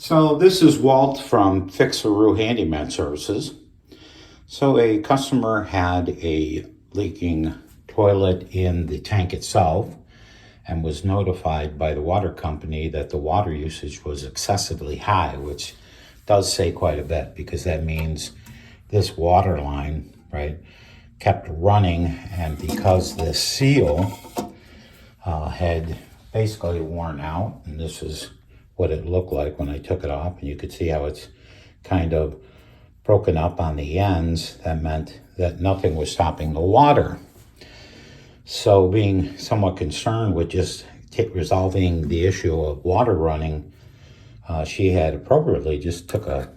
So this is Walt from Fix-A-Roo Handyman Services. So a customer had a leaking toilet in the tank itself and was notified by the water company that the water usage was excessively high, which does say quite a bit because that means this water line, right, kept running, and because the seal had basically worn out, and this is what it looked like when I took it off, and you could see how it's kind of broken up on the ends. That meant that nothing was stopping the water. So being somewhat concerned with just resolving the issue of water running, she had appropriately just took a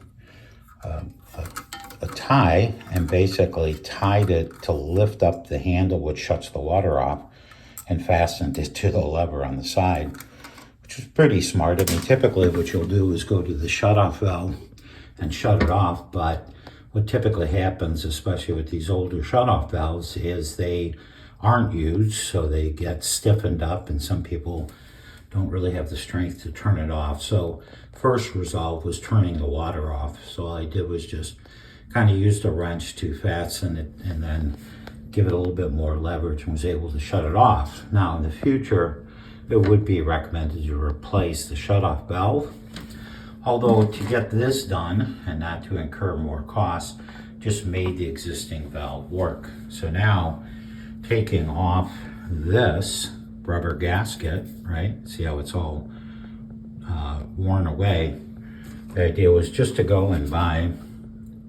tie and basically tied it to lift up the handle which shuts the water off and fastened it to the lever on the side, which was pretty smart. I mean, typically what you'll do is go to the shutoff valve and shut it off, but what typically happens, especially with these older shutoff valves, is they aren't used, so they get stiffened up, and some people don't really have the strength to turn it off. So first resolve was turning the water off. So all I did was just kind of used a wrench to fasten it and then give it a little bit more leverage and was able to shut it off. Now in the future, it would be recommended to replace the shutoff valve. Although to get this done and not to incur more costs, just made the existing valve work. So now taking off this rubber gasket, right? See how it's all worn away. The idea was just to go and buy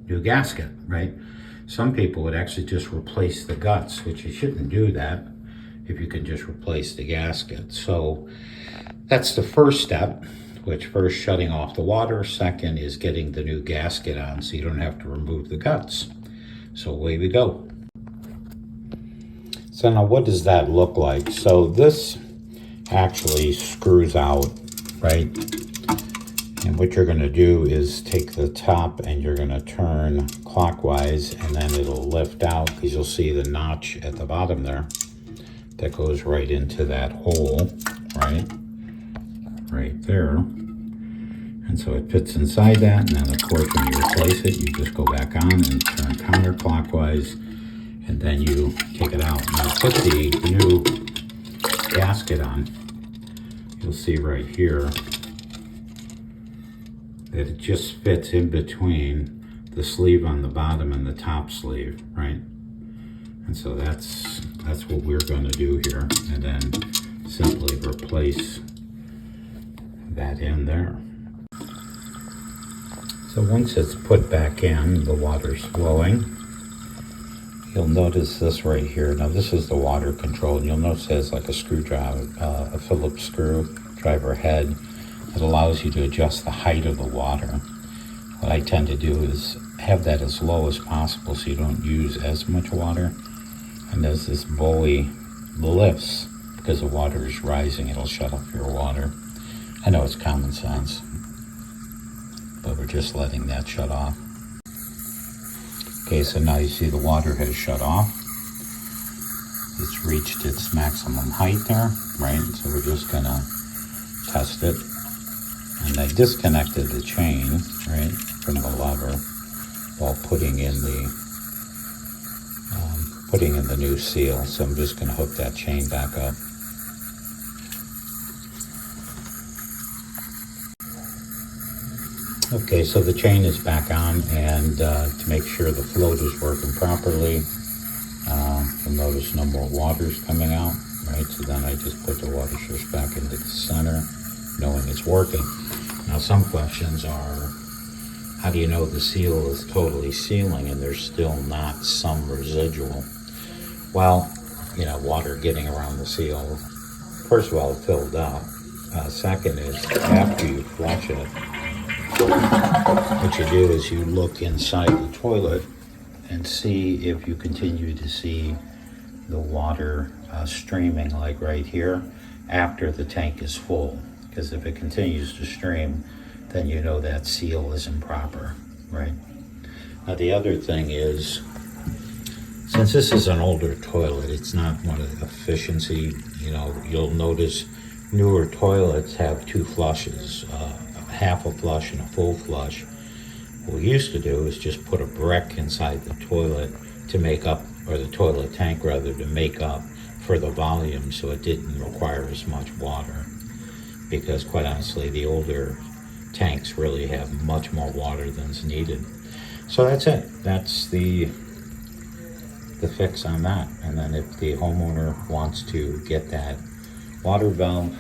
new gasket, right? Some people would actually just replace the guts, which you shouldn't do that if you can just replace the gasket. So that's the first step, which first shutting off the water. Second is getting the new gasket on so you don't have to remove the guts. So away we go. So now what does that look like? So this actually screws out, right? And what you're going to do is take the top and you're going to turn clockwise, and then it'll lift out because you'll see the notch at the bottom there that goes right into that hole, right? Right there. And so it fits inside that, and then of course when you replace it, you just go back on and turn counterclockwise, and then you take it out. Now put the new gasket on. You'll see right here that it just fits in between the sleeve on the bottom and the top sleeve, right? And so that's what we're going to do here, and then simply replace that in there. So once it's put back in, the water's flowing. You'll notice this right here. Now this is the water control, and you'll notice it has like a screwdriver, a Phillips screwdriver head that allows you to adjust the height of the water. What I tend to do is have that as low as possible so you don't use as much water. And as this buoy lifts, because the water is rising, it'll shut off your water. I know it's common sense, but we're just letting that shut off. Okay, so now you see the water has shut off. It's reached its maximum height there, right? So we're just gonna test it. And I disconnected the chain, right, from the lever while putting in the new seal. So I'm just gonna hook that chain back up. Okay, so the chain is back on, and to make sure the float is working properly, you'll notice no more water's coming out, right? So then I just put the water source back into the center, knowing it's working. Now some questions are, how do you know the seal is totally sealing and there's still not some residual? Well, you know, water getting around the seal, first of all, it filled up. Second is, after you flush it, what you do is you look inside the toilet and see if you continue to see the water streaming, like right here, after the tank is full. Because if it continues to stream, then you know that seal is improper, right? Now the other thing is, since this is an older toilet, it's not one of the efficiency, you know, you'll notice newer toilets have two flushes, half a flush and a full flush. What we used to do is just put a brick inside the toilet to make up, or the toilet tank rather, to make up for the volume so it didn't require as much water. Because quite honestly, the older tanks really have much more water than's needed. So that's it. That's the fix on that. And then if the homeowner wants to get that water valve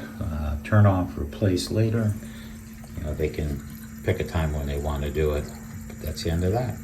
turn off replaced later, they can pick a time when they want to do it. But that's the end of that.